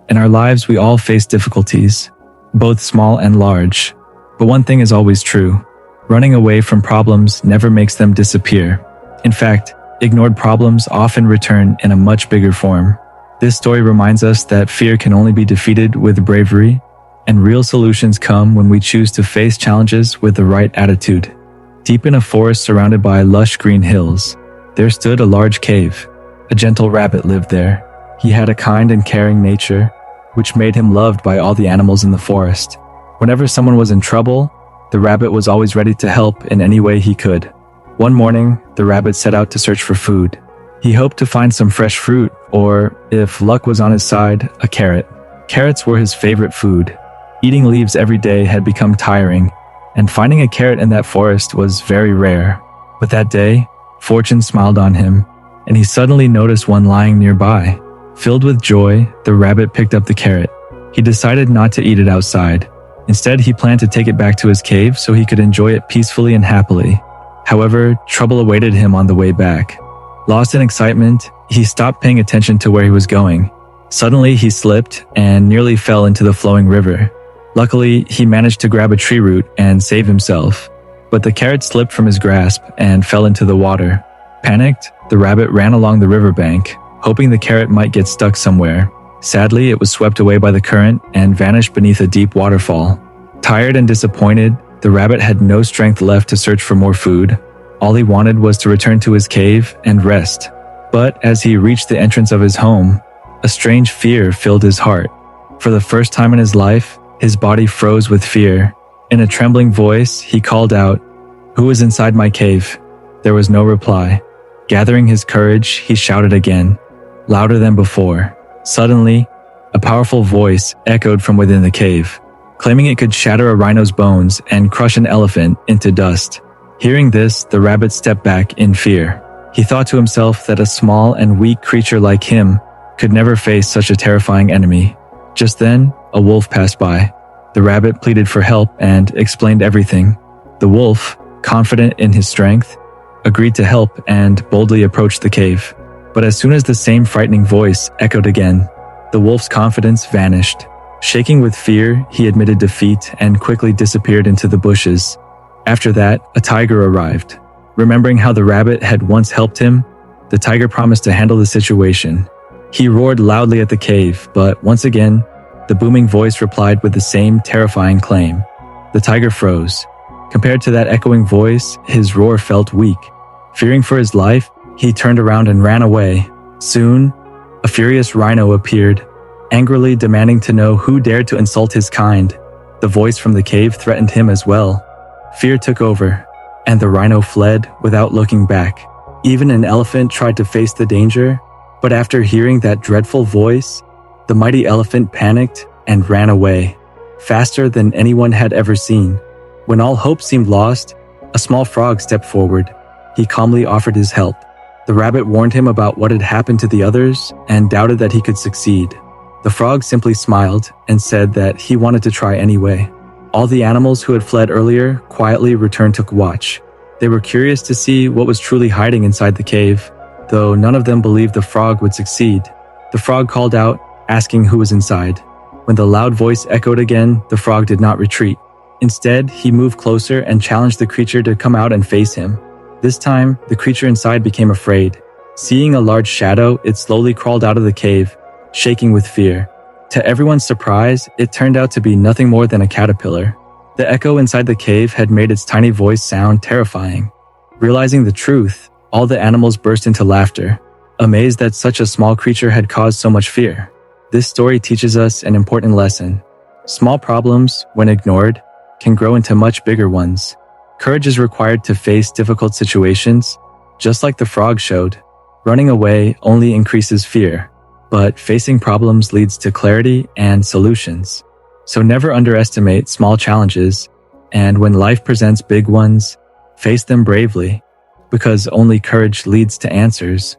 In our lives, we all face difficulties, both small and large. But one thing is always true. Running away from problems never makes them disappear. In fact, ignored problems often return in a much bigger form. This story reminds us that fear can only be defeated with bravery, and real solutions come when we choose to face challenges with the right attitude. Deep in a forest surrounded by lush green hills, there stood a large cave. A gentle rabbit lived there. He had a kind and caring nature, which made him loved by all the animals in the forest. Whenever someone was in trouble, the rabbit was always ready to help in any way he could. One morning, the rabbit set out to search for food. He hoped to find some fresh fruit, or, if luck was on his side, a carrot. Carrots were his favorite food. Eating leaves every day had become tiring, and finding a carrot in that forest was very rare. But that day, fortune smiled on him, and he suddenly noticed one lying nearby. Filled with joy, the rabbit picked up the carrot. He decided not to eat it outside. Instead, he planned to take it back to his cave so he could enjoy it peacefully and happily. However, trouble awaited him on the way back. Lost in excitement, he stopped paying attention to where he was going. Suddenly, he slipped and nearly fell into the flowing river. Luckily, he managed to grab a tree root and save himself. But the carrot slipped from his grasp and fell into the water. Panicked, the rabbit ran along the riverbank, hoping the carrot might get stuck somewhere. Sadly, it was swept away by the current and vanished beneath a deep waterfall. Tired and disappointed, the rabbit had no strength left to search for more food. All he wanted was to return to his cave and rest. But as he reached the entrance of his home, a strange fear filled his heart. For the first time in his life, his body froze with fear. In a trembling voice, he called out, "Who is inside my cave?" There was no reply. Gathering his courage, he shouted again, louder than before. Suddenly, a powerful voice echoed from within the cave, claiming it could shatter a rhino's bones and crush an elephant into dust. Hearing this, the rabbit stepped back in fear. He thought to himself that a small and weak creature like him could never face such a terrifying enemy. Just then, a wolf passed by. The rabbit pleaded for help and explained everything. The wolf, confident in his strength, agreed to help and boldly approached the cave. But as soon as the same frightening voice echoed again, the wolf's confidence vanished. Shaking with fear, he admitted defeat and quickly disappeared into the bushes. After that, a tiger arrived. Remembering how the rabbit had once helped him, the tiger promised to handle the situation. He roared loudly at the cave, but once again, the booming voice replied with the same terrifying claim. The tiger froze. Compared to that echoing voice, his roar felt weak. Fearing for his life, he turned around and ran away. Soon, a furious rhino appeared, angrily demanding to know who dared to insult his kind. The voice from the cave threatened him as well. Fear took over, and the rhino fled without looking back. Even an elephant tried to face the danger, but after hearing that dreadful voice, the mighty elephant panicked and ran away, faster than anyone had ever seen. When all hope seemed lost, a small frog stepped forward. He calmly offered his help. The rabbit warned him about what had happened to the others and doubted that he could succeed. The frog simply smiled and said that he wanted to try anyway. All the animals who had fled earlier quietly returned to watch. They were curious to see what was truly hiding inside the cave, though none of them believed the frog would succeed. The frog called out, asking who was inside. When the loud voice echoed again, the frog did not retreat. Instead, he moved closer and challenged the creature to come out and face him. This time, the creature inside became afraid. Seeing a large shadow, it slowly crawled out of the cave, shaking with fear. To everyone's surprise, it turned out to be nothing more than a caterpillar. The echo inside the cave had made its tiny voice sound terrifying. Realizing the truth, all the animals burst into laughter, amazed that such a small creature had caused so much fear. This story teaches us an important lesson. Small problems, when ignored, can grow into much bigger ones. Courage is required to face difficult situations. Just like the frog showed, running away only increases fear, but facing problems leads to clarity and solutions. So never underestimate small challenges, and when life presents big ones, face them bravely, because only courage leads to answers.